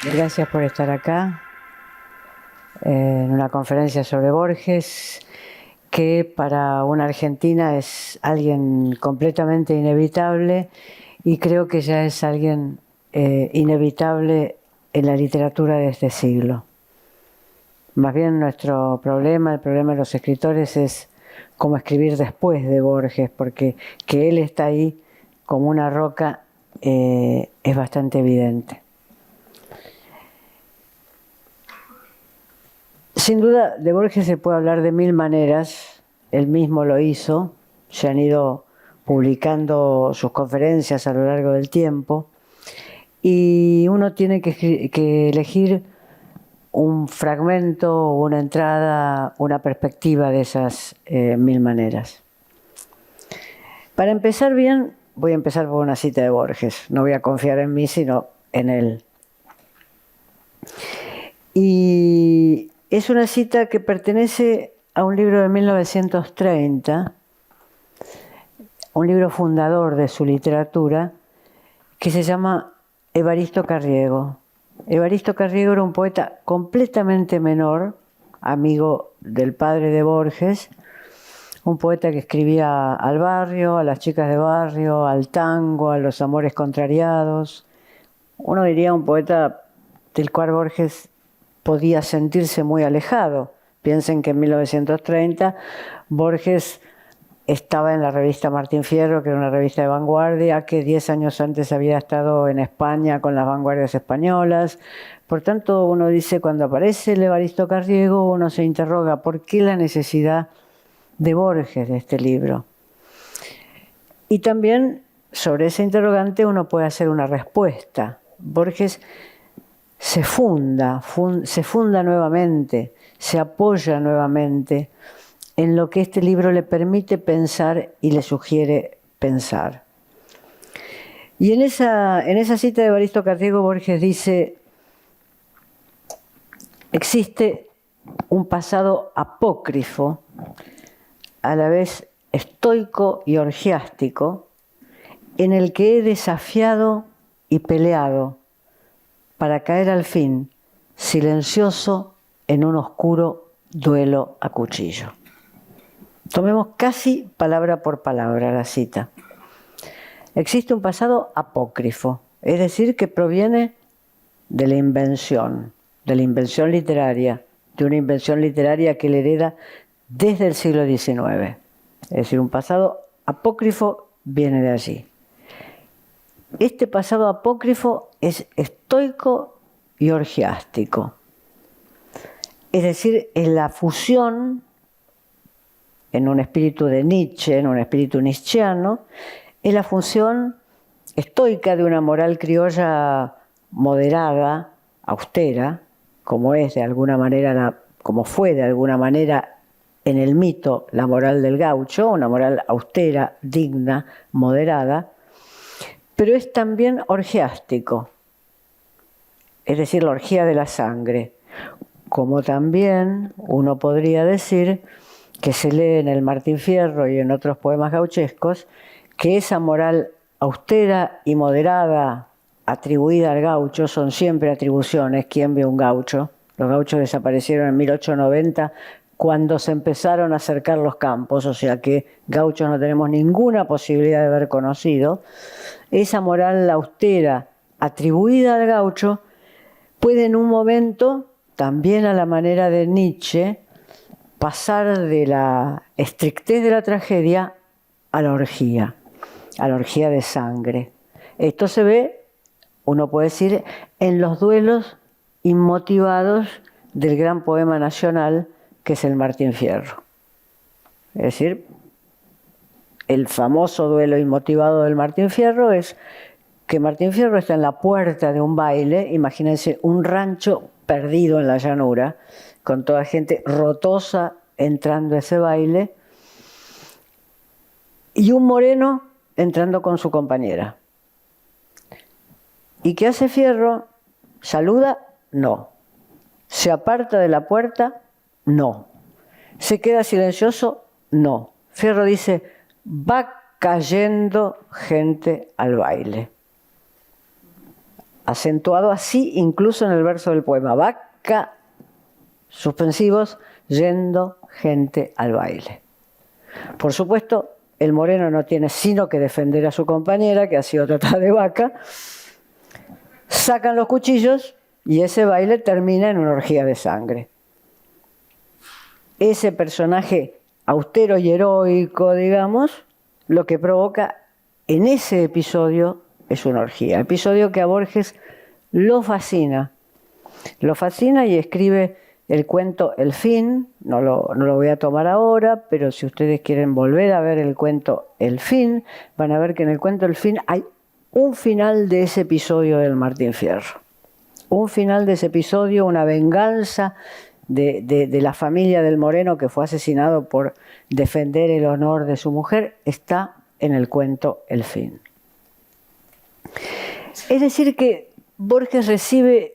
Gracias por estar acá en una conferencia sobre Borges, que para una argentina es alguien completamente inevitable y creo que ya es alguien inevitable en la literatura de este siglo. Más bien nuestro problema, el problema de los escritores es cómo escribir después de Borges, porque que él está ahí como una roca es bastante evidente. Sin duda, de Borges se puede hablar de mil maneras. Él mismo lo hizo. Se han ido publicando sus conferencias a lo largo del tiempo. Y uno tiene que elegir un fragmento, una entrada, una perspectiva de esas mil maneras. Para empezar bien, voy a empezar por una cita de Borges. No voy a confiar en mí, sino en él. Y es una cita que pertenece a un libro de 1930, un libro fundador de su literatura, que se llama Evaristo Carriego. Evaristo Carriego era un poeta completamente menor, amigo del padre de Borges, un poeta que escribía al barrio, a las chicas de barrio, al tango, a los amores contrariados. Uno diría un poeta del cual Borges podía sentirse muy alejado. Piensen que en 1930 Borges estaba en la revista Martín Fierro, que era una revista de vanguardia, que 10 años antes había estado en España con las vanguardias españolas. Por tanto, uno dice, cuando aparece el Evaristo Carriego, uno se interroga, ¿por qué la necesidad de Borges de este libro? Y también, sobre ese interrogante, uno puede hacer una respuesta. Borges se funda nuevamente, se apoya nuevamente en lo que este libro le permite pensar y le sugiere pensar. Y en esa cita de Evaristo Carriego, Borges dice: existe un pasado apócrifo, a la vez estoico y orgiástico, en el que he desafiado y peleado para caer al fin, silencioso, en un oscuro duelo a cuchillo. Tomemos casi palabra por palabra la cita. Existe un pasado apócrifo, es decir, que proviene de la invención literaria, de una invención literaria que le hereda desde el siglo XIX. Es decir, un pasado apócrifo viene de allí. Este pasado apócrifo es estoico y orgiástico. Es decir, es la fusión, en un espíritu de Nietzsche, en un espíritu nietzscheano, es la función estoica de una moral criolla moderada, austera, como es de alguna manera, como fue de alguna manera en el mito la moral del gaucho, una moral austera, digna, moderada, pero es también orgiástico, es decir, la orgía de la sangre, como también uno podría decir que se lee en el Martín Fierro y en otros poemas gauchescos, que esa moral austera y moderada atribuida al gaucho son siempre atribuciones. ¿Quién ve un gaucho? Los gauchos desaparecieron en 1890 cuando se empezaron a acercar los campos, o sea que gauchos no tenemos ninguna posibilidad de haber conocido. Esa moral austera atribuida al gaucho puede en un momento, también a la manera de Nietzsche, pasar de la estrictez de la tragedia a la orgía de sangre. Esto se ve, uno puede decir, en los duelos inmotivados del gran poema nacional que es el Martín Fierro. Es decir, el famoso duelo inmotivado del Martín Fierro es que Martín Fierro está en la puerta de un baile, imagínense un rancho perdido en la llanura, con toda gente rotosa entrando a ese baile, y un moreno entrando con su compañera. ¿Y qué hace Fierro? ¿Saluda? No. ¿Se aparta de la puerta? No. ¿Se queda silencioso? No. Fierro dice: va cayendo gente al baile. acentuado así incluso en el verso del poema. Vaca, suspensivos, yendo gente al baile. Por supuesto, el moreno no tiene sino que defender a su compañera, que ha sido tratada de vaca. Sacan los cuchillos y ese baile termina en una orgía de sangre. Ese personaje austero y heroico, digamos, lo que provoca en ese episodio es una orgía. Episodio que a Borges lo fascina. Lo fascina y escribe el cuento El fin. No lo voy a tomar ahora, pero si ustedes quieren volver a ver el cuento El fin, van a ver que en el cuento El fin hay un final de ese episodio del Martín Fierro. Un final de ese episodio, una venganza de la familia del Moreno que fue asesinado por defender el honor de su mujer, está en el cuento El fin. Es decir que Borges recibe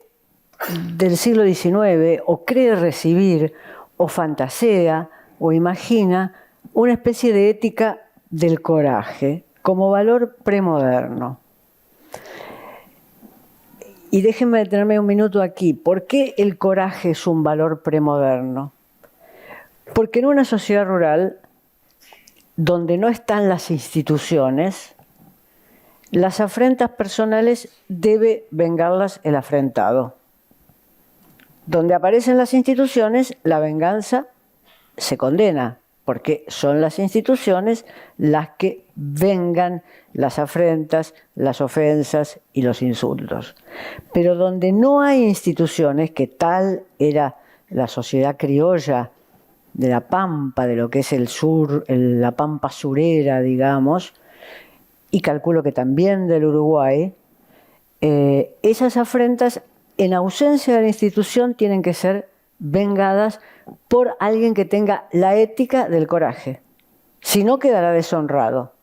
del siglo XIX, o cree recibir, o fantasea, o imagina una especie de ética del coraje como valor premoderno. Y déjenme detenerme un minuto aquí. ¿Por qué el coraje es un valor premoderno? Porque en una sociedad rural, donde no están las instituciones, las afrentas personales debe vengarlas el afrentado. Donde aparecen las instituciones, la venganza se condena, porque son las instituciones las que vengan las afrentas, las ofensas y los insultos. Pero donde no hay instituciones, que tal era la sociedad criolla de la Pampa, de lo que es el sur, la Pampa surera, digamos, y calculo que también del Uruguay, esas afrentas, en ausencia de la institución, tienen que ser vengadas por alguien que tenga la ética del coraje. Si no, quedará deshonrado.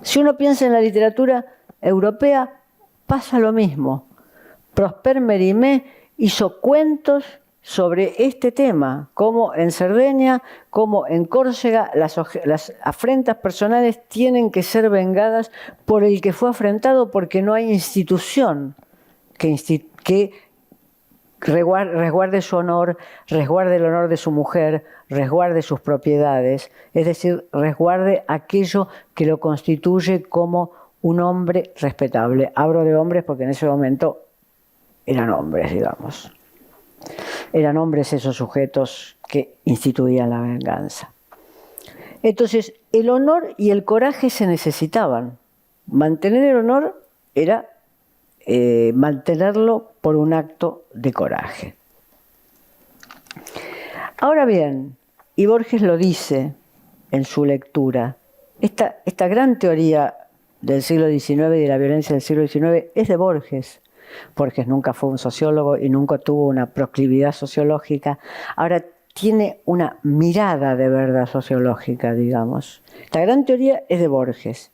Si uno piensa en la literatura europea, pasa lo mismo. Prosper Mérimée hizo cuentos sobre este tema, como en Cerdeña, como en Córcega, las afrentas personales tienen que ser vengadas por el que fue afrentado, porque no hay institución que resguarde su honor, resguarde el honor de su mujer, resguarde sus propiedades, es decir, resguarde aquello que lo constituye como un hombre respetable. Hablo de hombres porque en ese momento eran hombres, digamos. Eran hombres esos sujetos que instituían la venganza. Entonces, el honor y el coraje se necesitaban. Mantener el honor era mantenerlo por un acto de coraje. Ahora bien, y Borges lo dice en su lectura, esta gran teoría del siglo XIX y de la violencia del siglo XIX es de Borges. Borges nunca fue un sociólogo y nunca tuvo una proclividad sociológica. Ahora tiene una mirada de verdad sociológica, digamos. Esta gran teoría es de Borges.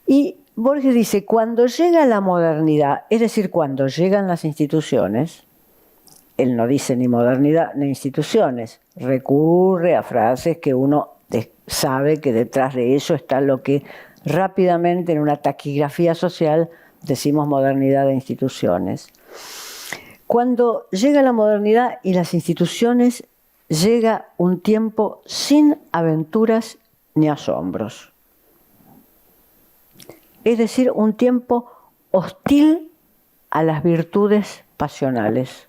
Y Borges dice, cuando llega la modernidad, es decir, cuando llegan las instituciones, él no dice ni modernidad ni instituciones, recurre a frases que uno sabe que detrás de eso está lo que rápidamente en una taquigrafía social decimos modernidad de instituciones. Cuando llega la modernidad y las instituciones, llega un tiempo sin aventuras ni asombros. Es decir, un tiempo hostil a las virtudes pasionales.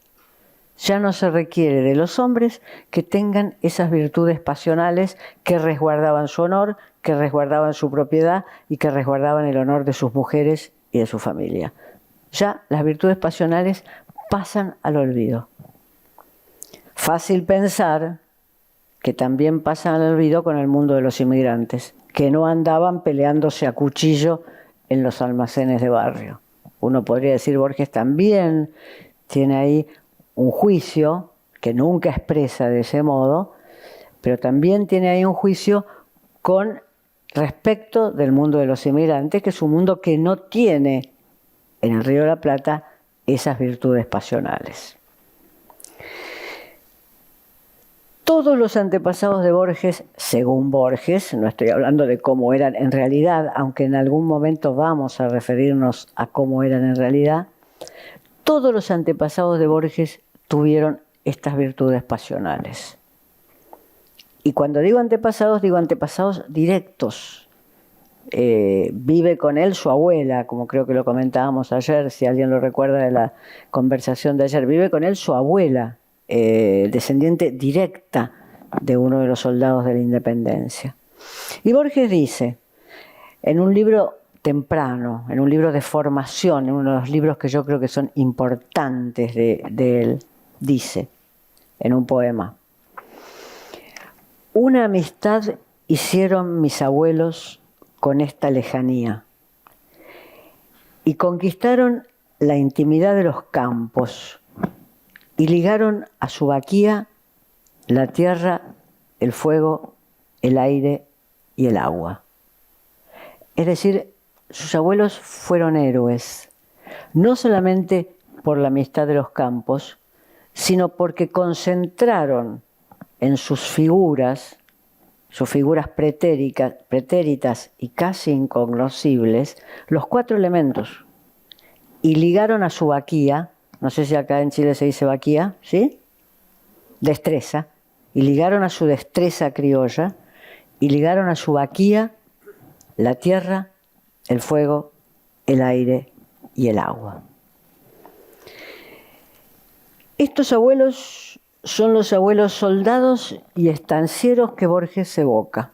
Ya no se requiere de los hombres que tengan esas virtudes pasionales que resguardaban su honor, que resguardaban su propiedad y que resguardaban el honor de sus mujeres y de su familia. Ya las virtudes pasionales pasan al olvido. Fácil pensar que también pasan al olvido con el mundo de los inmigrantes, que no andaban peleándose a cuchillo en los almacenes de barrio. Uno podría decir, Borges también tiene ahí un juicio que nunca expresa de ese modo, pero también tiene ahí un juicio con respecto del mundo de los inmigrantes, que es un mundo que no tiene en el Río de la Plata esas virtudes pasionales. Todos los antepasados de Borges, según Borges, no estoy hablando de cómo eran en realidad, aunque en algún momento vamos a referirnos a cómo eran en realidad, Todos los antepasados de Borges tuvieron estas virtudes pasionales. Y cuando digo antepasados directos. Vive con él su abuela, como creo que lo comentábamos ayer, si alguien lo recuerda de la conversación de ayer, vive con él su abuela, descendiente directa de uno de los soldados de la independencia. Y Borges dice, en un libro temprano, en un libro de formación, en uno de los libros que yo creo que son importantes de él, dice, en un poema, una amistad hicieron mis abuelos con esta lejanía y conquistaron la intimidad de los campos y ligaron a su vaquía la tierra, el fuego, el aire y el agua. Es decir, sus abuelos fueron héroes, no solamente por la amistad de los campos, sino porque concentraron en sus figuras pretéritas y casi incognoscibles, los 4 elementos, y ligaron a su vaquía, no sé si acá en Chile se dice vaquía, ¿sí? Destreza, y ligaron a su destreza criolla, y ligaron a su vaquía la tierra, el fuego, el aire y el agua. Estos abuelos son los abuelos soldados y estancieros que Borges evoca.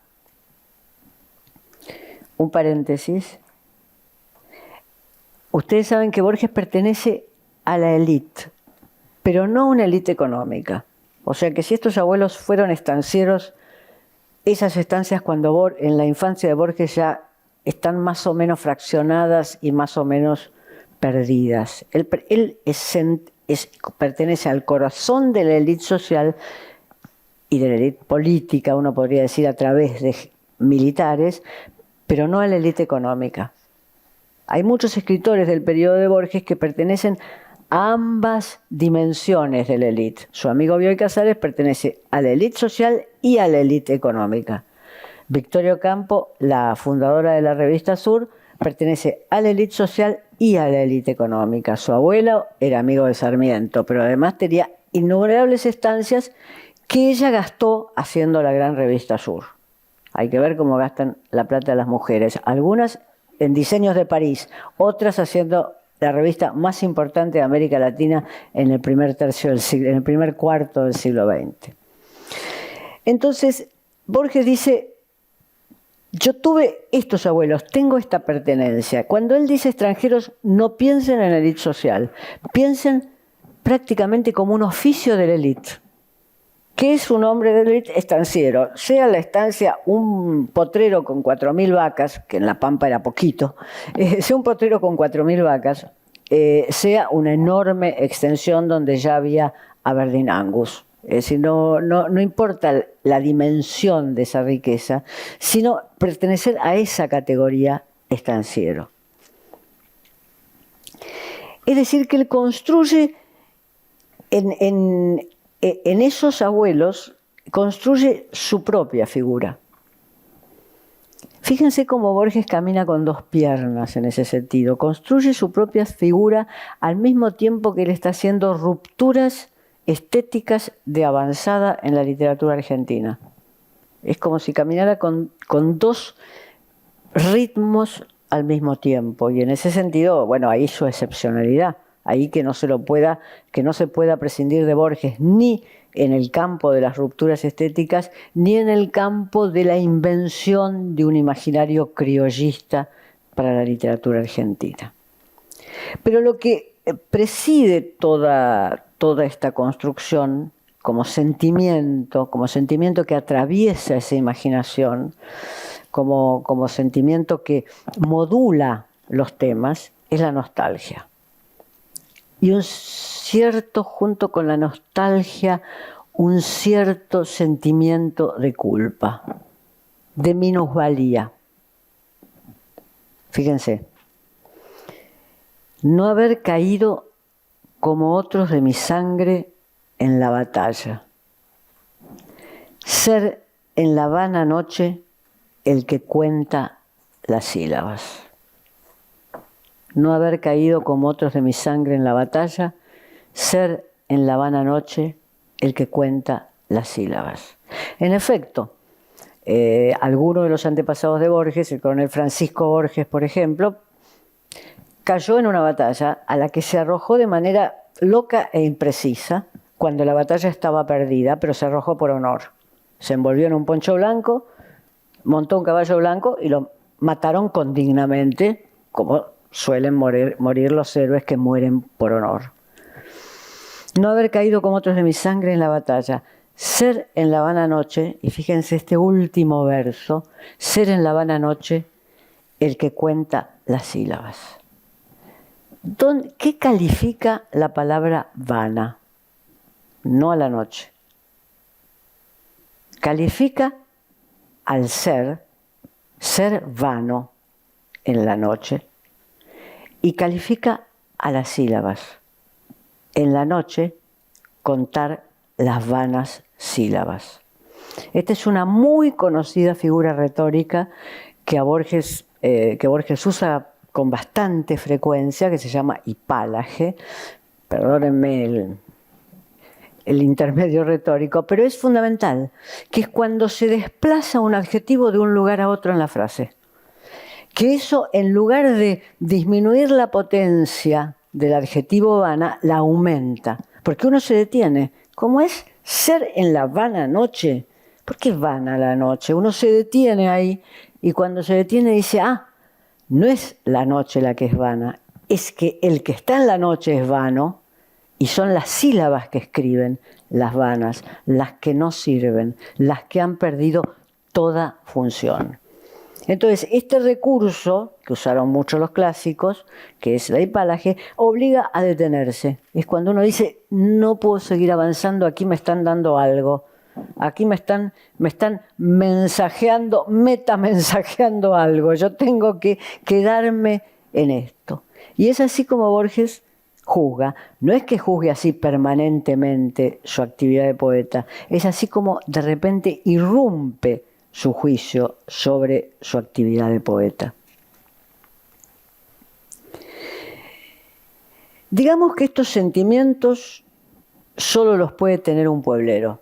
Un paréntesis. Ustedes saben que Borges pertenece a la élite, pero no a una élite económica. O sea que si estos abuelos fueron estancieros, esas estancias en la infancia de Borges ya están más o menos fraccionadas y más o menos perdidas. Él pertenece al corazón de la élite social y de la élite política, uno podría decir a través de militares, pero no a la élite económica. Hay muchos escritores del periodo de Borges que pertenecen a ambas dimensiones de la élite. Su amigo Bioy Casares pertenece a la élite social y a la élite económica. Victoria Ocampo, la fundadora de la revista Sur, pertenece a la élite social y a la élite económica. Su abuelo era amigo de Sarmiento, pero además tenía innumerables estancias que ella gastó haciendo la gran revista Sur. Hay que ver cómo gastan la plata de las mujeres. Algunas en diseños de París, otras haciendo la revista más importante de América Latina en el primer cuarto del siglo XX. Entonces, Borges dice, yo tuve estos abuelos, tengo esta pertenencia. Cuando él dice extranjeros, no piensen en la élite social, piensen prácticamente como un oficio de la élite. ¿Qué es un hombre de élite? Estanciero. Sea la estancia un potrero con 4.000 vacas, que en La Pampa era poquito, sea un potrero con 4.000 vacas, sea una enorme extensión donde ya había Aberdeen Angus. Es decir, no importa la dimensión de esa riqueza, sino pertenecer a esa categoría estanciero. Es decir, que él construye en esos abuelos, construye su propia figura. Fíjense cómo Borges camina con 2 piernas en ese sentido. Construye su propia figura al mismo tiempo que él está haciendo rupturas estéticas de avanzada en la literatura argentina. Es como si caminara con 2 ritmos al mismo tiempo. Y en ese sentido, bueno, ahí su excepcionalidad. Ahí que no se pueda prescindir de Borges ni en el campo de las rupturas estéticas, ni en el campo de la invención de un imaginario criollista para la literatura argentina. Pero lo que preside toda esta construcción como sentimiento que atraviesa esa imaginación, como sentimiento que modula los temas, es la nostalgia. Y junto con la nostalgia, un cierto sentimiento de culpa, de minusvalía. Fíjense, no haber caído como otros de mi sangre en la batalla. Ser en la vana noche el que cuenta las sílabas. no haber caído como otros de mi sangre en la batalla, ser en la vana noche el que cuenta las sílabas. En efecto, alguno de los antepasados de Borges, el coronel Francisco Borges, por ejemplo, cayó en una batalla a la que se arrojó de manera loca e imprecisa, cuando la batalla estaba perdida, pero se arrojó por honor. Se envolvió en un poncho blanco, montó un caballo blanco y lo mataron condignamente, como suelen morir los héroes que mueren por honor. No haber caído como otros de mi sangre en la batalla, ser en la vana noche, y fíjense este último verso, ser en la vana noche el que cuenta las sílabas. ¿Qué califica la palabra vana? No a la noche. Califica al ser vano en la noche, y califica a las sílabas. En la noche, contar las vanas sílabas. Esta es una muy conocida figura retórica que Borges usa con bastante frecuencia, que se llama hipálaje. Perdónenme el intermedio retórico, pero es fundamental, que es cuando se desplaza un adjetivo de un lugar a otro en la frase. Que eso, en lugar de disminuir la potencia del adjetivo vana, la aumenta. Porque uno se detiene. ¿Cómo es ser en la vana noche? ¿Por qué vana la noche? Uno se detiene ahí y cuando se detiene dice, no es la noche la que es vana, es que el que está en la noche es vano y son las sílabas que escriben las vanas, las que no sirven, las que han perdido toda función. Entonces, este recurso, que usaron mucho los clásicos, que es la hipálaje, obliga a detenerse. Es cuando uno dice, no puedo seguir avanzando, aquí me están dando algo. Aquí me están mensajeando, metamensajeando algo. Yo tengo que quedarme en esto. Y es así como Borges juzga. No es que juzgue así permanentemente su actividad de poeta. Es así como de repente irrumpe su juicio sobre su actividad de poeta. Digamos que estos sentimientos solo los puede tener un pueblero.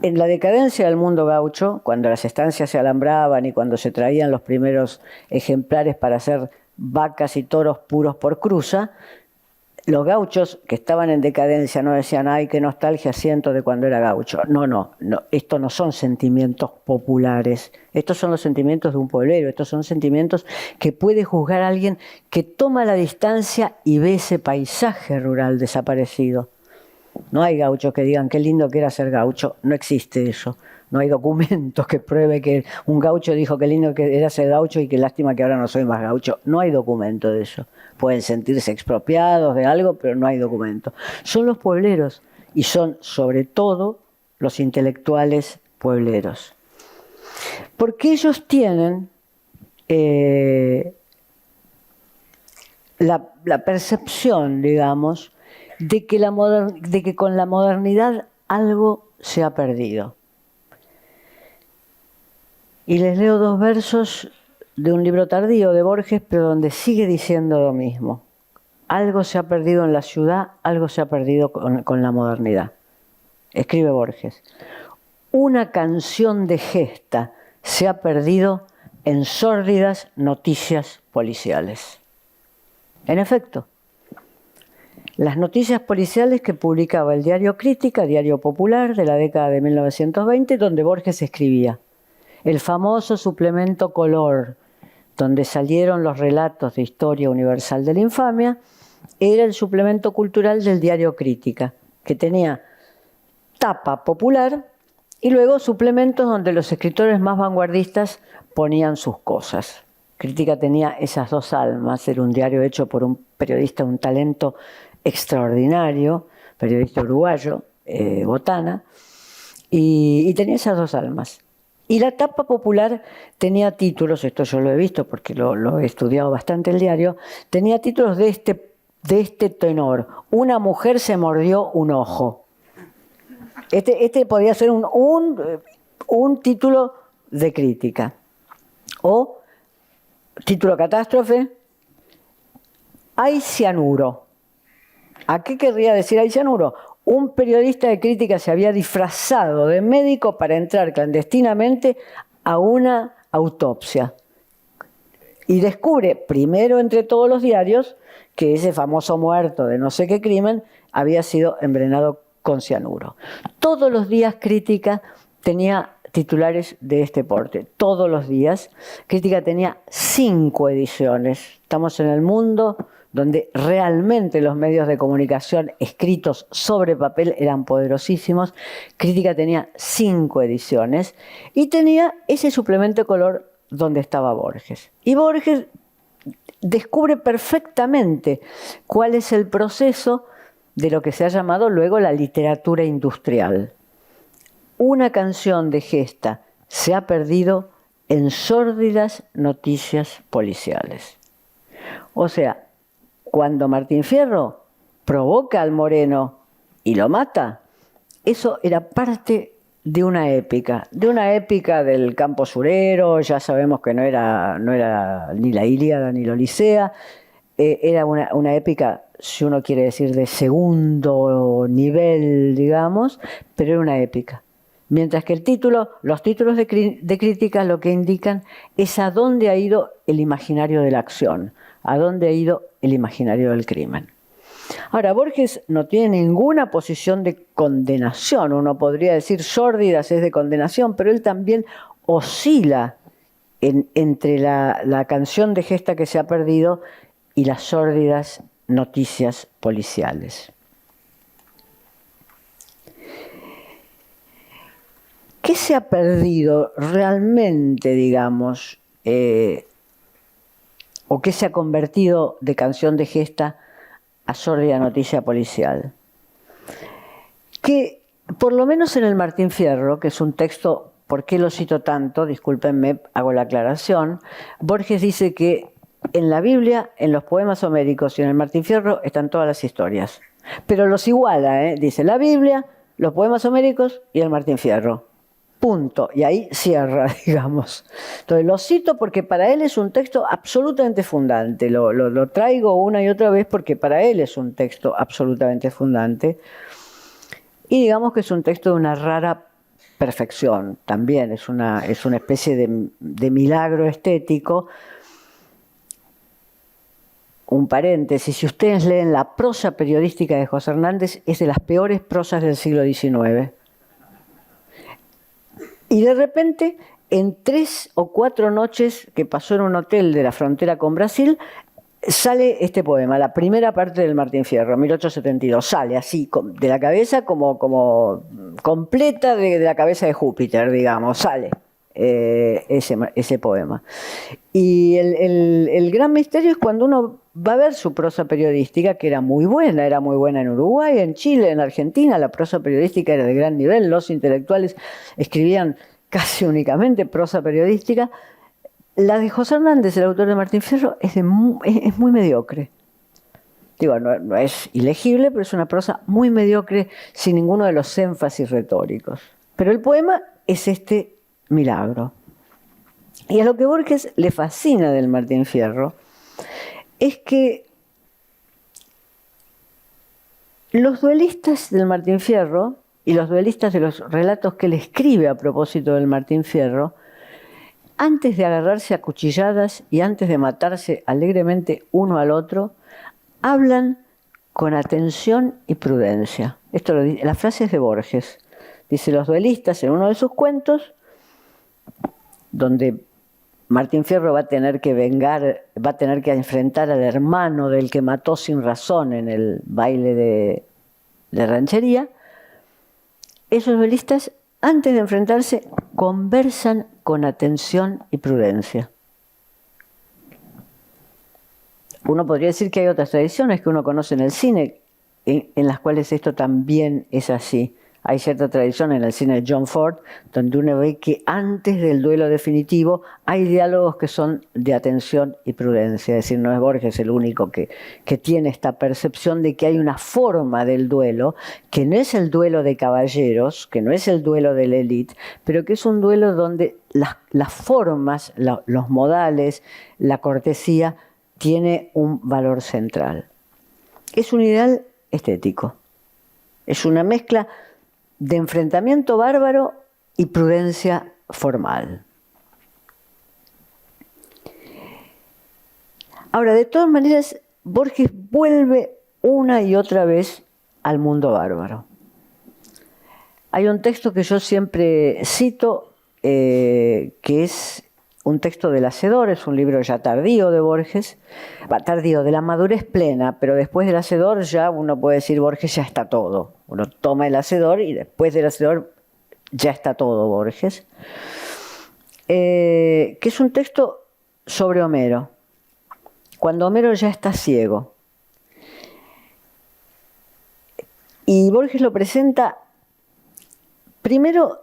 En la decadencia del mundo gaucho, cuando las estancias se alambraban y cuando se traían los primeros ejemplares para hacer vacas y toros puros por cruza, los gauchos que estaban en decadencia no decían, ay, qué nostalgia siento de cuando era gaucho. No, estos no son sentimientos populares, estos son los sentimientos de un pueblero, estos son sentimientos que puede juzgar a alguien que toma la distancia y ve ese paisaje rural desaparecido. No hay gauchos que digan qué lindo que era ser gaucho, no existe eso. No hay documentos que pruebe que un gaucho dijo qué lindo que era ser gaucho y qué lástima que ahora no soy más gaucho. No hay documento de eso. Pueden sentirse expropiados de algo, pero no hay documento. Son los puebleros y son sobre todo los intelectuales puebleros. Porque ellos tienen la percepción, digamos, de que con la modernidad algo se ha perdido. Y les leo 2 versos de un libro tardío de Borges, pero donde sigue diciendo lo mismo. Algo se ha perdido en la ciudad, algo se ha perdido con la modernidad. Escribe Borges. Una canción de gesta se ha perdido en sórdidas noticias policiales. En efecto, las noticias policiales que publicaba el diario Crítica, diario popular de la década de 1920, donde Borges escribía. El famoso suplemento Color, donde salieron los relatos de historia universal de la infamia, era el suplemento cultural del diario Crítica, que tenía tapa popular y luego suplementos donde los escritores más vanguardistas ponían sus cosas. Crítica tenía esas 2 almas, era un diario hecho por un periodista de un talento extraordinario, periodista uruguayo, Botana, y tenía esas 2 almas. Y la tapa popular tenía títulos, esto yo lo he visto porque lo he estudiado bastante el diario, tenía títulos de este tenor. Una mujer se mordió un ojo. Este podía ser un título de crítica. O título catástrofe, hay cianuro. ¿A qué querría decir hay cianuro? Un periodista de crítica se había disfrazado de médico para entrar clandestinamente a una autopsia. Y descubre, primero entre todos los diarios, que ese famoso muerto de no sé qué crimen había sido envenenado con cianuro. Todos los días Crítica tenía titulares de este porte, todos los días. Crítica tenía 5 ediciones. Estamos en el mundo donde realmente los medios de comunicación escritos sobre papel eran poderosísimos. Crítica tenía 5 ediciones y tenía ese suplemento de color donde estaba Borges. Y Borges descubre perfectamente cuál es el proceso de lo que se ha llamado luego la literatura industrial. Una canción de gesta se ha perdido en sórdidas noticias policiales. O sea, cuando Martín Fierro provoca al Moreno y lo mata, eso era parte de una épica del campo surero. Ya sabemos que no era ni la Ilíada ni la Odisea, era una épica, si uno quiere decir, de segundo nivel, digamos, pero era una épica. Mientras que los títulos de crítica lo que indican es a dónde ha ido el imaginario de la acción, a dónde ha ido el imaginario del crimen. Ahora, Borges no tiene ninguna posición de condenación. Uno podría decir sórdidas es de condenación, pero él también oscila entre la canción de gesta que se ha perdido y las sórdidas noticias policiales. ¿Qué se ha perdido realmente, digamos, o qué se ha convertido de canción de gesta a sórdida noticia policial? Que, por lo menos en el Martín Fierro, que es un texto, ¿por qué lo cito tanto? Discúlpenme, hago la aclaración. Borges dice que en la Biblia, en los poemas homéricos y en el Martín Fierro están todas las historias. Pero los iguala, dice la Biblia, los poemas homéricos y el Martín Fierro. Punto. Y ahí cierra, digamos. Entonces lo cito porque para él es un texto absolutamente fundante. Lo traigo una y otra vez porque para él es un texto absolutamente fundante. Y digamos que es un texto de una rara perfección. También es una especie de milagro estético. Un paréntesis, si ustedes leen la prosa periodística de José Hernández, es de las peores prosas del siglo XIX. Y de repente, en 3 o 4 noches que pasó en un hotel de la frontera con Brasil, sale este poema, la primera parte del Martín Fierro, 1872. Sale así, de la cabeza como completa de la cabeza de Júpiter, digamos, sale ese poema. Y el gran misterio es cuando uno va a ver su prosa periodística, que era muy buena en Uruguay, en Chile, en Argentina. La prosa periodística era de gran nivel, los intelectuales escribían casi únicamente prosa periodística. La de José Hernández, el autor de Martín Fierro, es muy mediocre. Digo, no es ilegible, pero es una prosa muy mediocre, sin ninguno de los énfasis retóricos. Pero el poema es este milagro. Y a lo que Borges le fascina del Martín Fierro es que los duelistas del Martín Fierro y los duelistas de los relatos que él escribe a propósito del Martín Fierro, antes de agarrarse a cuchilladas y antes de matarse alegremente uno al otro, hablan con atención y prudencia. Esto lo dice, la frase es de Borges. Dice, los duelistas en uno de sus cuentos, donde Martín Fierro va a tener que enfrentar al hermano del que mató sin razón en el baile de ranchería. Esos duelistas, antes de enfrentarse, conversan con atención y prudencia. Uno podría decir que hay otras tradiciones que uno conoce en el cine, en las cuales esto también es así. Hay cierta tradición en el cine de John Ford, donde uno ve que antes del duelo definitivo hay diálogos que son de atención y prudencia. Es decir, no es Borges el único que tiene esta percepción de que hay una forma del duelo, que no es el duelo de caballeros, que no es el duelo de la élite, pero que es un duelo donde las formas, los modales, la cortesía tiene un valor central. Es un ideal estético. Es una mezcla de enfrentamiento bárbaro y prudencia formal. Ahora, de todas maneras, Borges vuelve una y otra vez al mundo bárbaro. Hay un texto que yo siempre cito, que es un texto del Hacedor, es un libro ya tardío de Borges, tardío, de la madurez plena, pero después del Hacedor ya uno puede decir Borges ya está todo. Uno toma el Hacedor y después del Hacedor ya está todo Borges, que es un texto sobre Homero, cuando Homero ya está ciego. Y Borges lo presenta primero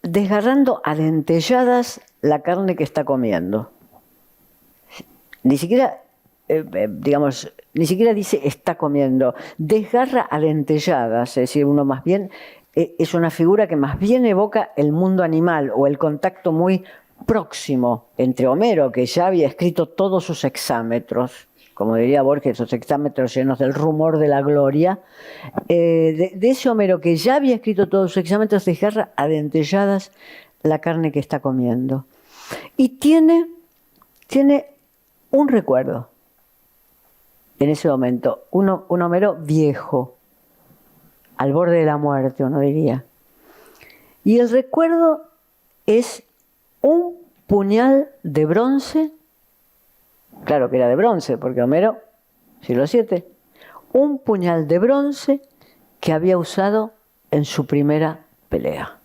desgarrando a dentelladas la carne que está comiendo. Ni siquiera, ni siquiera dice está comiendo, desgarra a dentelladas, es decir, uno más bien es una figura que más bien evoca el mundo animal o el contacto muy próximo entre Homero, que ya había escrito todos sus hexámetros, como diría Borges, esos hexámetros llenos del rumor de la gloria, de ese Homero que ya había escrito todos sus hexámetros, desgarra a dentelladas la carne que está comiendo. Y tiene un recuerdo en ese momento, un Homero viejo, al borde de la muerte, uno diría. Y el recuerdo es un puñal de bronce, claro que era de bronce, porque Homero, siglo VII, un puñal de bronce que había usado en su primera pelea.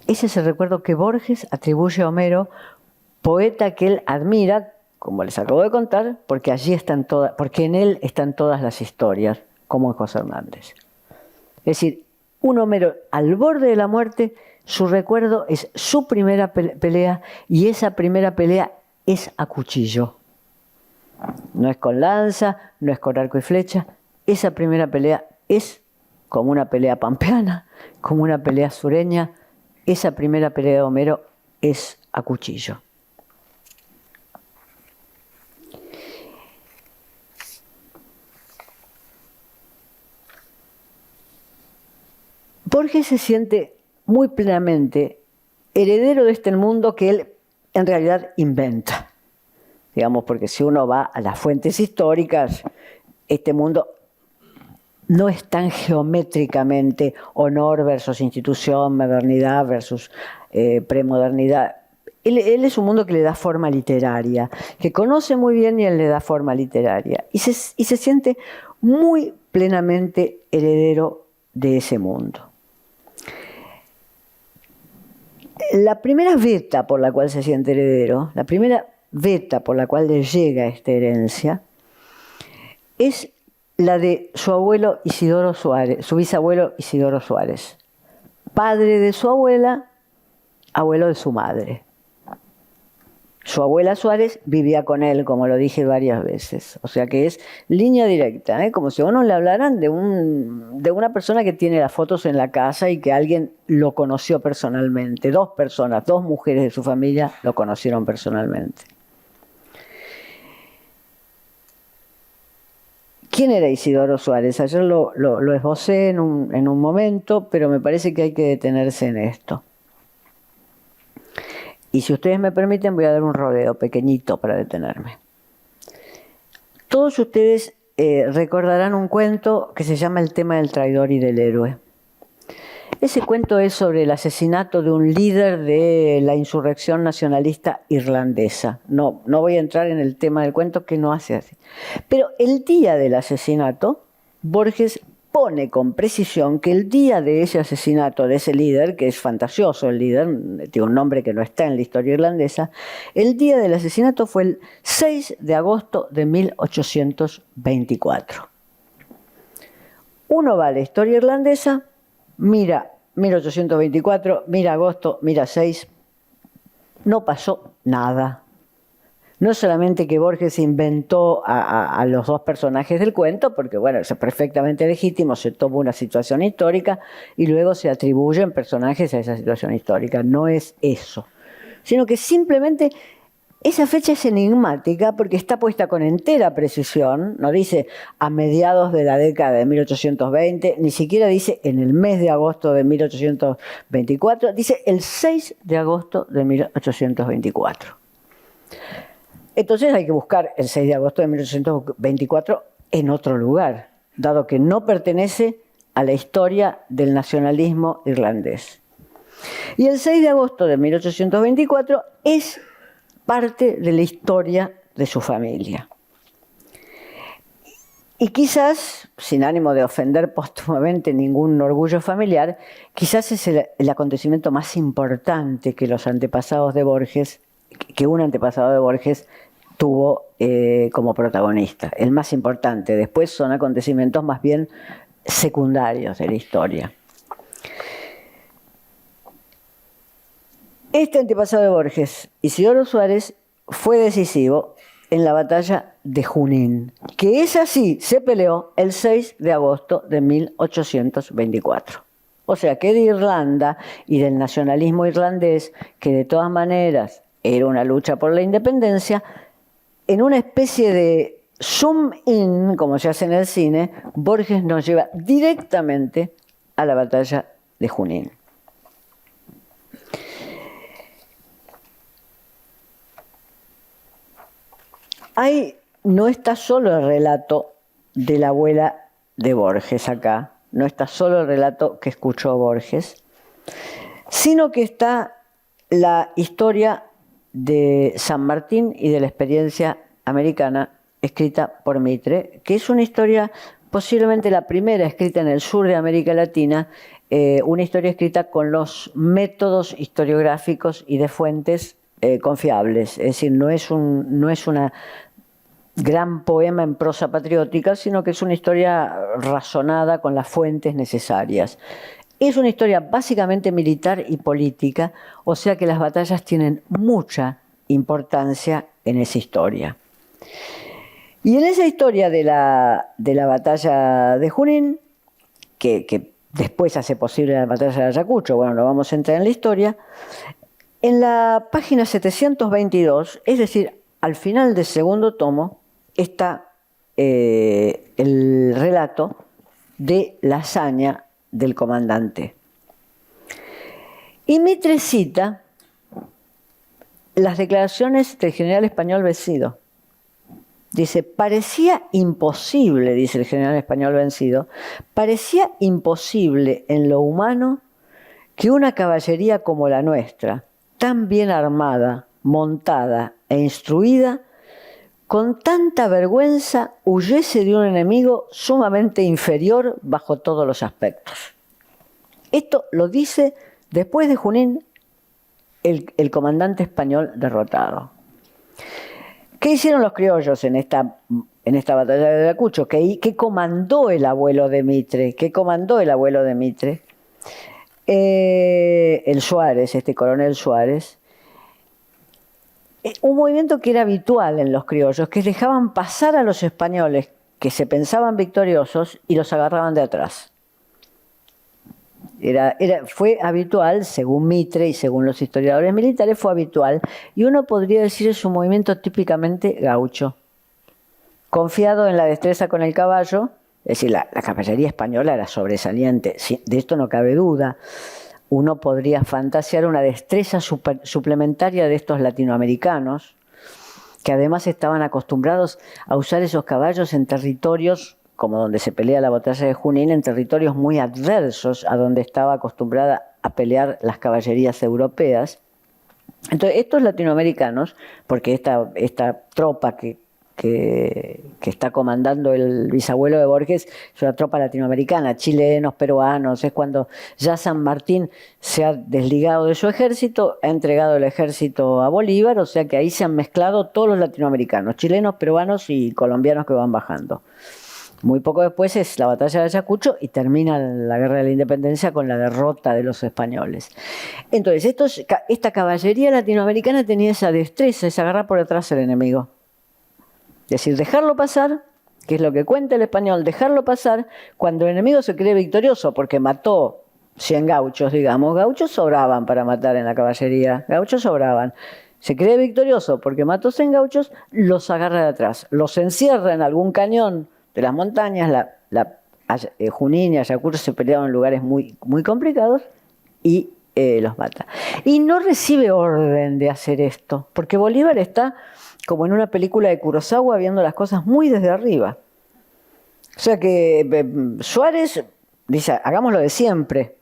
Ese es el recuerdo que Borges atribuye a Homero, poeta que él admira, como les acabo de contar, porque allí están porque en él están todas las historias, como en José Hernández. Es decir, un Homero al borde de la muerte, su recuerdo es su primera pelea, y esa primera pelea es a cuchillo. No es con lanza, no es con arco y flecha. Esa primera pelea es como una pelea pampeana, como una pelea sureña. Esa primera pelea de Homero es a cuchillo. Borges se siente muy plenamente heredero de este mundo que él en realidad inventa. Digamos, porque si uno va a las fuentes históricas, este mundo no es tan geométricamente honor versus institución, modernidad versus premodernidad. Él es un mundo que le da forma literaria, que conoce muy bien y él le da forma literaria. Y se siente muy plenamente heredero de ese mundo. La primera veta por la cual se siente heredero, la primera veta por la cual le llega esta herencia, es la de su abuelo Isidoro Suárez, su bisabuelo Isidoro Suárez, padre de su abuela, abuelo de su madre. Su abuela Suárez vivía con él, como lo dije varias veces. O sea que es línea directa, como si uno le hablaran de una persona que tiene las fotos en la casa y que alguien lo conoció personalmente. Dos personas, dos mujeres de su familia lo conocieron personalmente. ¿Quién era Isidoro Suárez? Ayer lo esbocé en un momento, pero me parece que hay que detenerse en esto. Y si ustedes me permiten, voy a dar un rodeo pequeñito para detenerme. Todos ustedes recordarán un cuento que se llama El tema del traidor y del héroe. Ese cuento es sobre el asesinato de un líder de la insurrección nacionalista irlandesa. No voy a entrar en el tema del cuento, que no hace así. Pero el día del asesinato, Borges pone con precisión que el día de ese asesinato de ese líder, que es fantasioso el líder, tiene un nombre que no está en la historia irlandesa, el día del asesinato fue el 6 de agosto de 1824. Uno va a la historia irlandesa, mira 1824, mira agosto, mira 6, no pasó nada. No solamente que Borges inventó a los dos personajes del cuento, porque bueno, es perfectamente legítimo, se toma una situación histórica y luego se atribuyen personajes a esa situación histórica. No es eso, sino que simplemente esa fecha es enigmática porque está puesta con entera precisión, no dice a mediados de la década de 1820, ni siquiera dice en el mes de agosto de 1824, dice el 6 de agosto de 1824. Entonces hay que buscar el 6 de agosto de 1824 en otro lugar, dado que no pertenece a la historia del nacionalismo irlandés. Y el 6 de agosto de 1824 es parte de la historia de su familia. Y quizás, sin ánimo de ofender póstumamente ningún orgullo familiar, quizás es el acontecimiento más importante que los antepasados de Borges, que un antepasado de Borges tuvo como protagonista, el más importante. Después son acontecimientos más bien secundarios de la historia. Este antepasado de Borges, Isidoro Suárez, fue decisivo en la batalla de Junín, que esa sí se peleó el 6 de agosto de 1824. O sea que de Irlanda y del nacionalismo irlandés, que de todas maneras era una lucha por la independencia, en una especie de zoom in, como se hace en el cine, Borges nos lleva directamente a la batalla de Junín. Ahí no está solo el relato de la abuela de Borges acá, no está solo el relato que escuchó Borges, sino que está la historia de San Martín y de la experiencia americana escrita por Mitre, que es una historia posiblemente la primera escrita en el sur de América Latina, una historia escrita con los métodos historiográficos y de fuentes confiables. Es decir, no es una gran poema en prosa patriótica, sino que es una historia razonada con las fuentes necesarias. Es una historia básicamente militar y política, o sea que las batallas tienen mucha importancia en esa historia. Y en esa historia de la batalla de Junín, que después hace posible la batalla de Ayacucho, bueno, no vamos a entrar en la historia, en la página 722, es decir, al final del segundo tomo, está el relato de la hazaña del comandante. Y Mitre cita las declaraciones del general español vencido. Dice, parecía imposible, dice el general español vencido, parecía imposible en lo humano que una caballería como la nuestra, tan bien armada, montada e instruida, con tanta vergüenza huyese de un enemigo sumamente inferior bajo todos los aspectos. Esto lo dice después de Junín el comandante español derrotado. ¿Qué hicieron los criollos en esta batalla de Ayacucho? ¿Qué comandó el abuelo de Mitre? ¿Qué comandó el abuelo de Mitre? El Suárez, este coronel Suárez. Un movimiento que era habitual en los criollos, que dejaban pasar a los españoles que se pensaban victoriosos y los agarraban de atrás. Fue habitual, según Mitre y según los historiadores militares, fue habitual. Y uno podría decir es un movimiento típicamente gaucho, confiado en la destreza con el caballo. Es decir, la caballería española era sobresaliente, de esto no cabe duda. Uno podría fantasear una destreza suplementaria de estos latinoamericanos, que además estaban acostumbrados a usar esos caballos en territorios, como donde se pelea la batalla de Junín, en territorios muy adversos a donde estaba acostumbrada a pelear las caballerías europeas. Entonces, estos latinoamericanos, porque esta tropa que está comandando el bisabuelo de Borges, es una tropa latinoamericana, chilenos, peruanos, es cuando ya San Martín se ha desligado de su ejército, ha entregado el ejército a Bolívar, o sea que ahí se han mezclado todos los latinoamericanos, chilenos, peruanos y colombianos que van bajando. Muy poco después es la batalla de Ayacucho y termina la guerra de la independencia con la derrota de los españoles. Entonces, esta caballería latinoamericana tenía esa destreza, esa agarrar por detrás al enemigo. Es decir, dejarlo pasar, que es lo que cuenta el español, dejarlo pasar cuando el enemigo se cree victorioso porque mató 100 gauchos, digamos. Gauchos sobraban para matar en la caballería, gauchos sobraban. se cree victorioso porque mató 100 gauchos, los agarra de atrás, los encierra en algún cañón de las montañas, Junín y Ayacucho se peleaban en lugares muy, muy complicados y los mata. Y no recibe orden de hacer esto, porque Bolívar está como en una película de Kurosawa viendo las cosas muy desde arriba. O sea que Suárez dice, hagámoslo de siempre.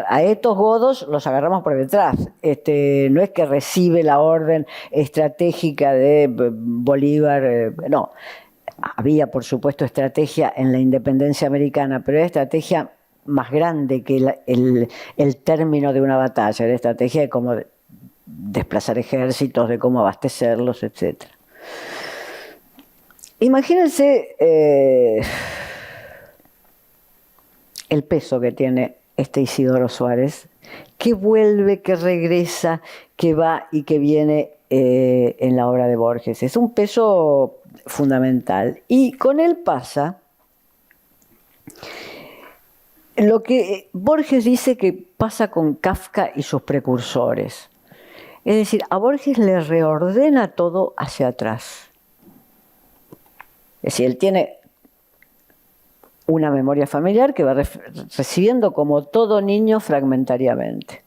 A estos godos los agarramos por detrás. No es que recibe la orden estratégica de Bolívar, no. Había, por supuesto, estrategia en la independencia americana, pero era estrategia más grande que el término de una batalla. Era estrategia de cómo desplazar ejércitos, de cómo abastecerlos, etc. Imagínense el peso que tiene este Isidoro Suárez, que vuelve, que regresa, que va y que viene en la obra de Borges. Es un peso fundamental. Y con él pasa lo que Borges dice que pasa con Kafka y sus precursores. Es decir, a Borges le reordena todo hacia atrás. Es decir, él tiene una memoria familiar que va recibiendo como todo niño fragmentariamente.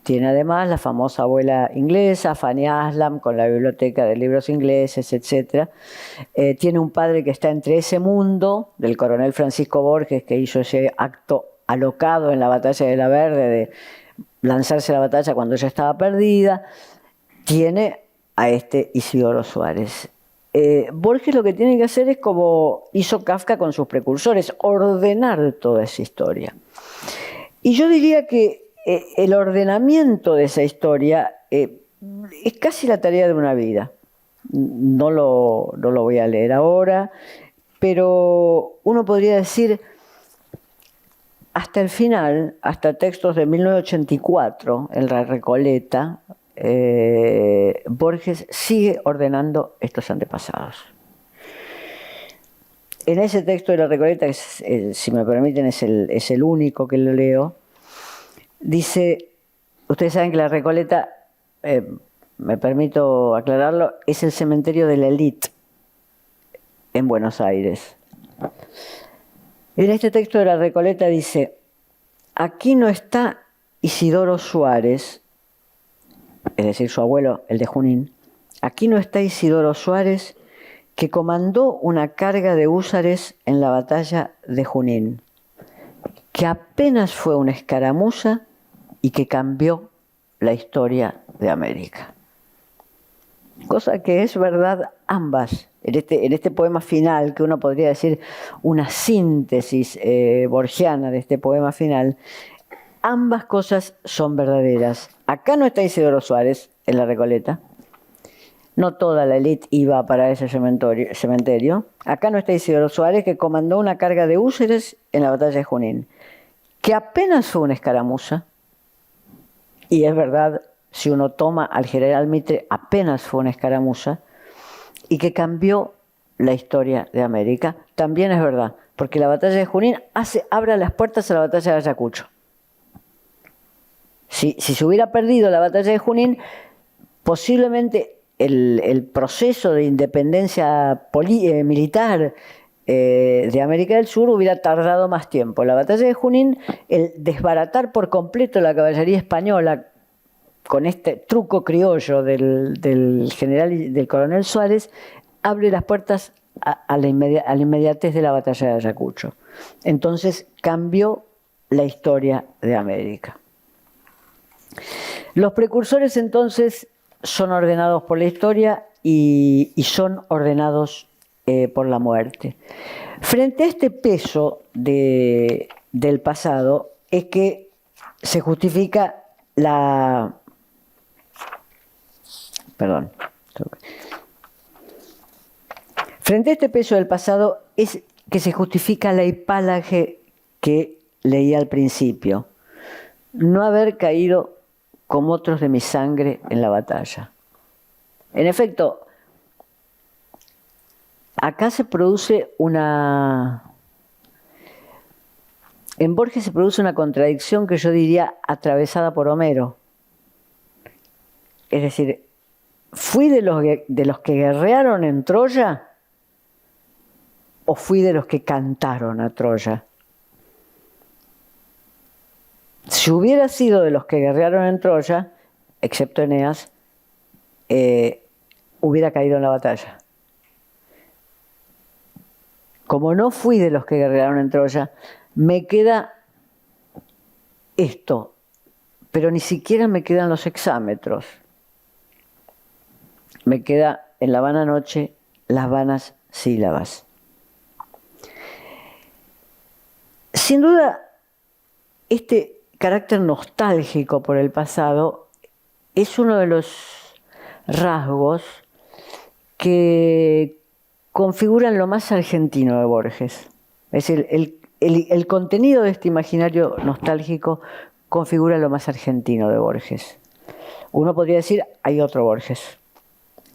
Tiene además la famosa abuela inglesa, Fanny Aslam, con la biblioteca de libros ingleses, etc. Tiene un padre que está entre ese mundo del coronel Francisco Borges, que hizo ese acto alocado en la batalla de La Verde, de lanzarse a la batalla cuando ya estaba perdida. Tiene a este Isidoro Suárez. Borges lo que tiene que hacer es como hizo Kafka con sus precursores, ordenar toda esa historia. Y yo diría que el ordenamiento de esa historia es casi la tarea de una vida. No lo voy a leer ahora, pero uno podría decir, hasta el final, hasta textos de 1984, en La Recoleta, Borges sigue ordenando estos antepasados. En ese texto de La Recoleta, si me permiten, es el único que lo leo, dice, ustedes saben que La Recoleta, me permito aclararlo, es el cementerio de la élite en Buenos Aires. En este texto de La Recoleta dice, aquí no está Isidoro Suárez, es decir, su abuelo, el de Junín, aquí no está Isidoro Suárez, que comandó una carga de húsares en la batalla de Junín, que apenas fue una escaramuza y que cambió la historia de América. Cosa que es verdad ambas. En este poema final, que uno podría decir una síntesis borgiana de este poema final, ambas cosas son verdaderas. Acá no está Isidoro Suárez, en La Recoleta. No toda la élite iba para ese cementerio. Acá no está Isidoro Suárez, que comandó una carga de húsares en la batalla de Junín, que apenas fue una escaramuza. Y es verdad, si uno toma al general Mitre, apenas fue una escaramuza, y que cambió la historia de América. También es verdad, porque la batalla de Junín abre las puertas a la batalla de Ayacucho. Si se hubiera perdido la batalla de Junín, posiblemente el proceso de independencia militar de América del Sur hubiera tardado más tiempo. La batalla de Junín, el desbaratar por completo la caballería española con este truco criollo del general y del coronel Suárez, abre las puertas a la inmediatez de la batalla de Ayacucho. Entonces cambió la historia de América. Los precursores entonces son ordenados por la historia y son ordenados por la muerte. Frente a este peso del pasado es que se justifica Frente a este peso del pasado es que se justifica la hipálaje que leí al principio. No haber caído como otros de mi sangre en la batalla. En efecto, acá se produce en Borges se produce una contradicción que yo diría atravesada por Homero. Es decir, ¿Fui de los que guerrearon en Troya o fui de los que cantaron a Troya? Si hubiera sido de los que guerrearon en Troya, excepto Eneas, hubiera caído en la batalla. Como no fui de los que guerrearon en Troya, me queda esto, pero ni siquiera me quedan los hexámetros. Me queda en la vana noche las vanas sílabas. Sin duda, este carácter nostálgico por el pasado es uno de los rasgos que configuran lo más argentino de Borges. Es decir, el contenido de este imaginario nostálgico configura lo más argentino de Borges. Uno podría decir, hay otro Borges.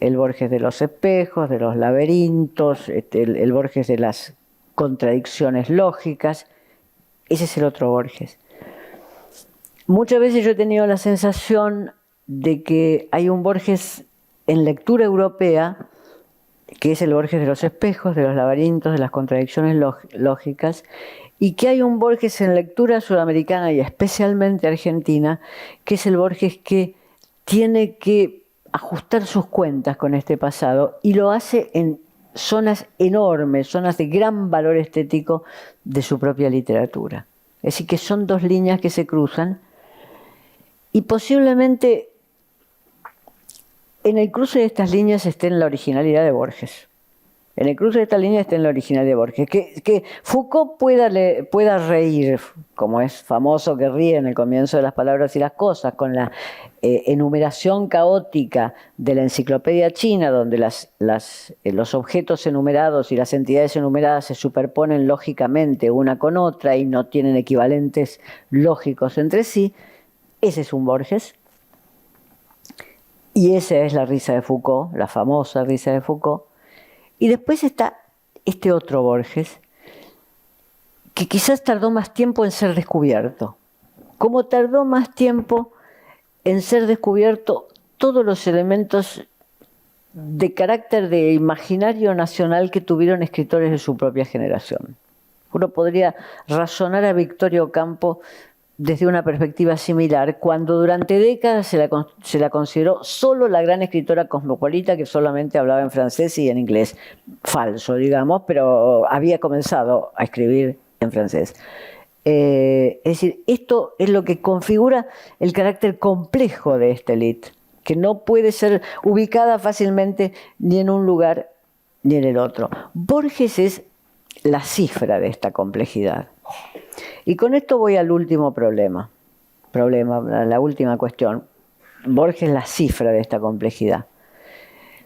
El Borges de los espejos, de los laberintos, el Borges de las contradicciones lógicas. Ese es el otro Borges. Muchas veces yo he tenido la sensación de que hay un Borges en lectura europea, que es el Borges de los espejos, de los laberintos, de las contradicciones lógicas, y que hay un Borges en lectura sudamericana y especialmente argentina, que es el Borges que tiene que ajustar sus cuentas con este pasado y lo hace en zonas enormes, zonas de gran valor estético de su propia literatura. Es decir, que son dos líneas que se cruzan y posiblemente en el cruce de estas líneas esté en la originalidad de Borges. En el cruce de estas líneas está en la originalidad de Borges. Que Foucault pueda reír, como es famoso que ríe en el comienzo de Las palabras y las cosas, con la enumeración caótica de la enciclopedia china, donde los objetos enumerados y las entidades enumeradas se superponen lógicamente una con otra y no tienen equivalentes lógicos entre sí. Ese es un Borges. Y esa es la risa de Foucault, la famosa risa de Foucault. Y después está este otro Borges, que quizás tardó más tiempo en ser descubierto. Como tardó más tiempo en ser descubierto todos los elementos de carácter de imaginario nacional que tuvieron escritores de su propia generación. Uno podría razonar a Victoria Ocampo desde una perspectiva similar, cuando durante décadas se la consideró solo la gran escritora cosmopolita que solamente hablaba en francés y en inglés. Falso, digamos, pero había comenzado a escribir en francés. Es decir, esto es lo que configura el carácter complejo de esta élite, que no puede ser ubicada fácilmente ni en un lugar ni en el otro. Borges es la cifra de esta complejidad. Y con esto voy al último problema, la última cuestión. Borges es la cifra de esta complejidad.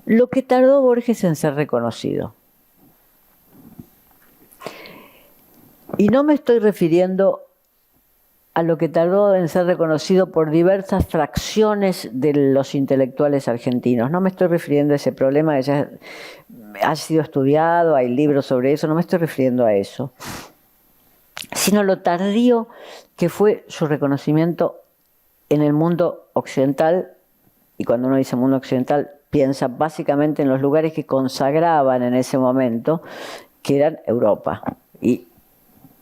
Lo que tardó Borges en ser reconocido. Y no me estoy refiriendo a lo que tardó en ser reconocido por diversas fracciones de los intelectuales argentinos. No me estoy refiriendo a ese problema que ya ha sido estudiado, hay libros sobre eso, no me estoy refiriendo a eso, sino lo tardío que fue su reconocimiento en el mundo occidental, y cuando uno dice mundo occidental piensa básicamente en los lugares que consagraban en ese momento, que eran Europa y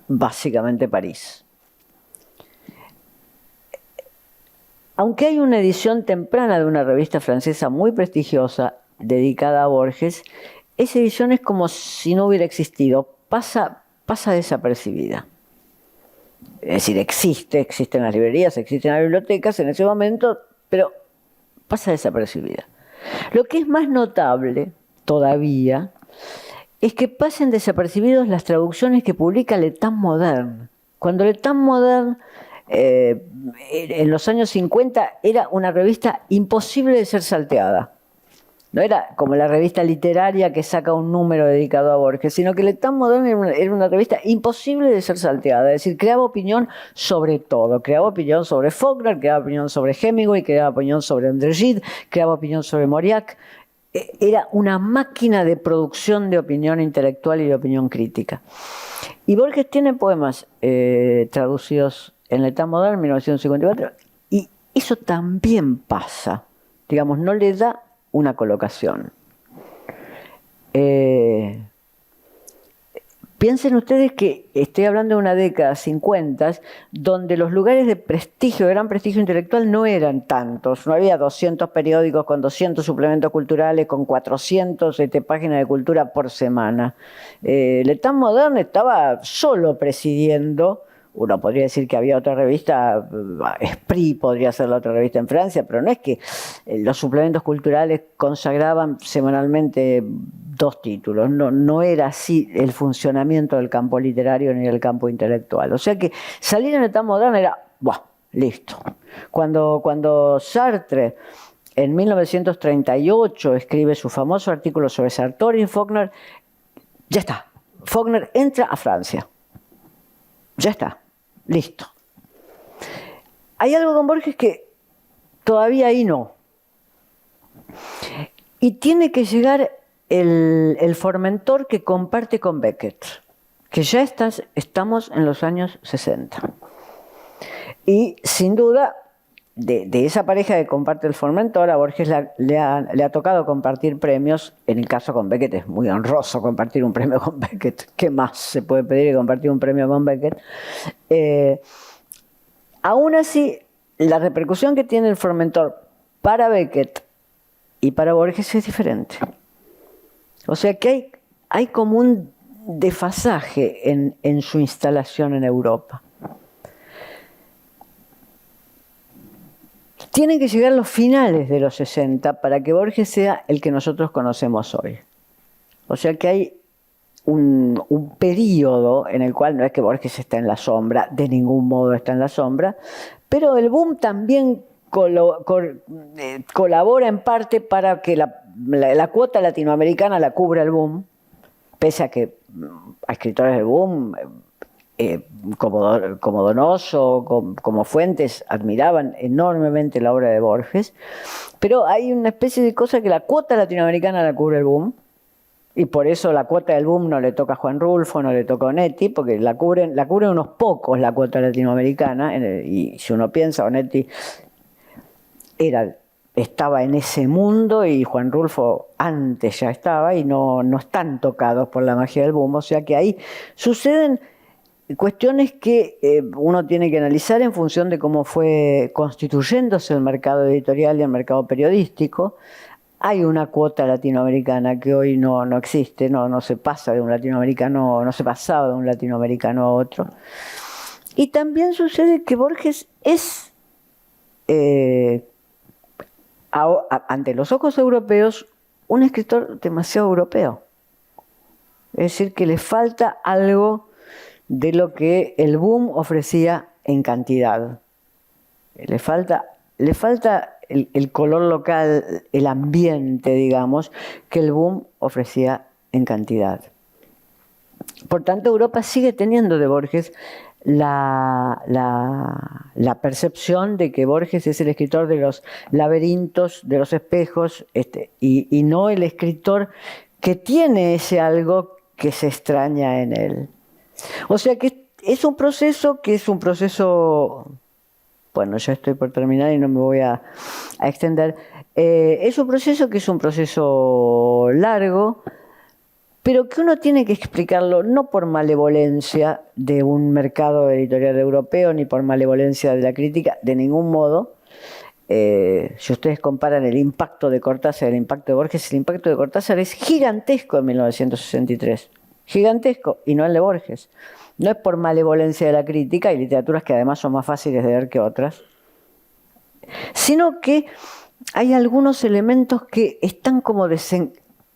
básicamente París. Aunque hay una edición temprana de una revista francesa muy prestigiosa dedicada a Borges, esa edición es como si no hubiera existido, pasa desapercibida. Es decir, existe en las librerías, existe en las bibliotecas en ese momento, pero pasa desapercibida. Lo que es más notable todavía es que pasen desapercibidos las traducciones que publica Le Temps Moderne. Cuando Le Temps Moderne en los años 50 era una revista imposible de ser salteada. No era como la revista literaria que saca un número dedicado a Borges, sino que Le Temps Moderne era una revista imposible de ser salteada. Es decir, creaba opinión sobre todo. Creaba opinión sobre Faulkner, creaba opinión sobre Hemingway, creaba opinión sobre André Gide, creaba opinión sobre Mauriac. Era una máquina de producción de opinión intelectual y de opinión crítica. Y Borges tiene poemas traducidos en Le Temps Moderne, 1954, y eso también pasa. Digamos, no le da una colocación. Piensen ustedes que estoy hablando de una década 50, donde los lugares de prestigio, de gran prestigio intelectual, no eran tantos. No había 200 periódicos con 200 suplementos culturales, con 400 páginas de cultura por semana. L'État Moderne estaba solo presidiendo. Uno podría decir que había otra revista, Esprit podría ser la otra revista en Francia, pero no es que los suplementos culturales consagraban semanalmente 2 títulos. No era así el funcionamiento del campo literario ni del campo intelectual. O sea que salir en L'État Moderne era, ¡buah! Listo. Cuando Sartre, en 1938, escribe su famoso artículo sobre Sartori y Faulkner, ya está. Faulkner entra a Francia. Ya está. Listo. Hay algo con Borges que todavía ahí no. Y tiene que llegar el Formentor que comparte con Beckett, que ya estamos en los años 60. Y sin duda, de esa pareja que comparte el Formentor, a Borges le ha tocado compartir premios. En el caso con Beckett es muy honroso compartir un premio con Beckett. ¿Qué más se puede pedir que compartir un premio con Beckett? Aún así, la repercusión que tiene el Formentor para Beckett y para Borges es diferente. O sea que hay como un desfasaje en su instalación en Europa. Tienen que llegar los finales de los 60 para que Borges sea el que nosotros conocemos hoy. O sea que hay un período en el cual no es que Borges está en la sombra, de ningún modo está en la sombra, pero el boom también colabora en parte para que la cuota latinoamericana la cubra el boom, pese a que a escritores del boom como Donoso, como Fuentes, admiraban enormemente la obra de Borges, pero hay una especie de cosa que la cuota latinoamericana la cubre el boom, y por eso la cuota del boom no le toca a Juan Rulfo, no le toca a Onetti, porque la cubren unos pocos la cuota latinoamericana, y si uno piensa, Onetti estaba en ese mundo y Juan Rulfo antes ya estaba, y no están tocados por la magia del boom. O sea que ahí suceden cuestiones que uno tiene que analizar en función de cómo fue constituyéndose el mercado editorial y el mercado periodístico. Hay una cuota latinoamericana que hoy no existe, no se pasa de un latinoamericano, no se pasaba de un latinoamericano a otro. Y también sucede que Borges es, ante los ojos europeos, un escritor demasiado europeo. Es decir, que le falta algo de lo que el boom ofrecía en cantidad. Le falta el color local, el ambiente, digamos, que el boom ofrecía en cantidad. Por tanto, Europa sigue teniendo de Borges la percepción de que Borges es el escritor de los laberintos, de los espejos, y no el escritor que tiene ese algo que se extraña en él. O sea que es un proceso bueno, ya estoy por terminar y no me voy a extender. Es un proceso largo, pero que uno tiene que explicarlo no por malevolencia de un mercado editorial europeo, ni por malevolencia de la crítica, de ningún modo. Si ustedes comparan el impacto de Cortázar y el impacto de Borges, el impacto de Cortázar es gigantesco en 1963. Gigantesco, y no el de Borges. No es por malevolencia de la crítica, hay literaturas que además son más fáciles de ver que otras, sino que hay algunos elementos que están como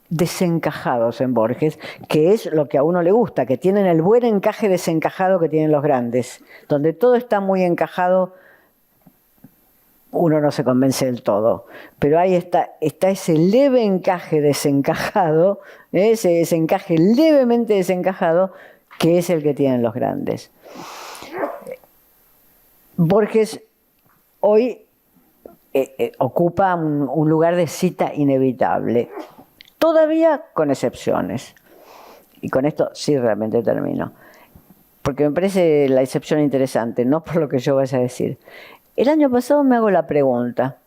desencajados en Borges, que es lo que a uno le gusta, que tienen el buen encaje desencajado que tienen los grandes, donde todo está muy encajado. Uno no se convence del todo, pero ahí está ese leve encaje desencajado, ese encaje levemente desencajado, que es el que tienen los grandes. Borges hoy ocupa un lugar de cita inevitable, todavía con excepciones. Y con esto sí realmente termino, porque me parece la excepción interesante, no por lo que yo vaya a decir. El año pasado me hago la pregunta,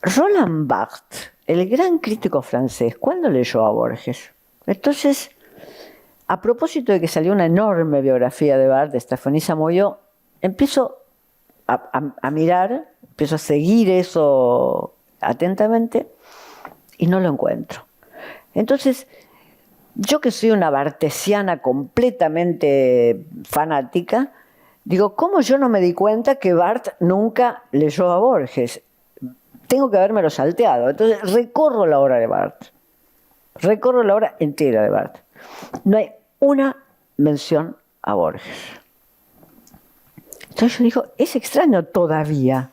Roland Barthes, el gran crítico francés, ¿cuándo leyó a Borges? Entonces, a propósito de que salió una enorme biografía de Barthes, de Stéphanie Samoyo, empiezo a mirar, empiezo a seguir eso atentamente y no lo encuentro. Entonces, yo que soy una bartesiana completamente fanática, digo, ¿cómo yo no me di cuenta que Barthes nunca leyó a Borges? Tengo que habérmelo salteado. Entonces recorro la obra de Barthes. Recorro la obra entera de Barthes. No hay una mención a Borges. Entonces yo digo, es extraño todavía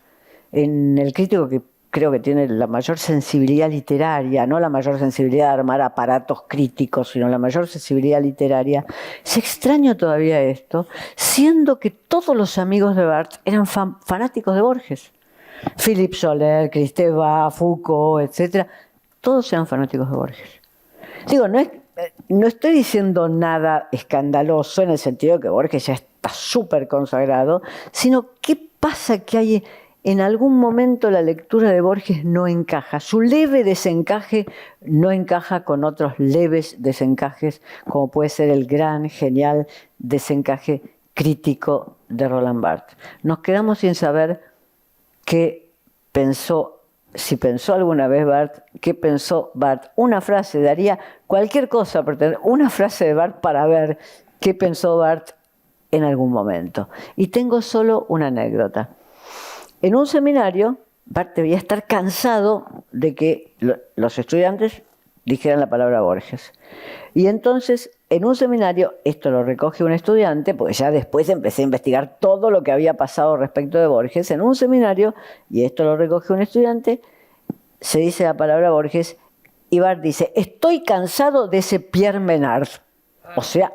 en el crítico que creo que tiene la mayor sensibilidad literaria, no la mayor sensibilidad de armar aparatos críticos, sino la mayor sensibilidad literaria. Es extraño todavía esto, siendo que todos los amigos de Barthes eran fanáticos de Borges. Philippe Soler, Kristeva, Foucault, etc. Todos eran fanáticos de Borges. Digo, no estoy diciendo nada escandaloso en el sentido de que Borges ya está súper consagrado, sino qué pasa que hay en algún momento la lectura de Borges no encaja. Su leve desencaje no encaja con otros leves desencajes, como puede ser el gran, genial desencaje crítico de Roland Barthes. Nos quedamos sin saber qué pensó, si pensó alguna vez Barthes, qué pensó Barthes. Una frase, daría cualquier cosa por tener una frase de Barthes para ver qué pensó Barthes en algún momento. Y tengo solo una anécdota. En un seminario, Barthes debía estar cansado de que los estudiantes dijeran la palabra Borges. Y entonces, en un seminario, esto lo recoge un estudiante, porque ya después empecé a investigar todo lo que había pasado respecto de Borges. En un seminario, y esto lo recoge un estudiante, se dice la palabra Borges, y Barthes dice, estoy cansado de ese Pierre Menard. O sea,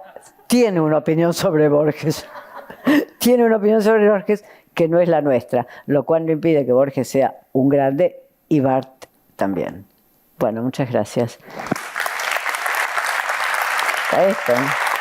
tiene una opinión sobre Borges. Tiene una opinión sobre Borges que no es la nuestra, lo cual no impide que Borges sea un grande y Barthes también. Bueno, muchas gracias. A esto, ¿no?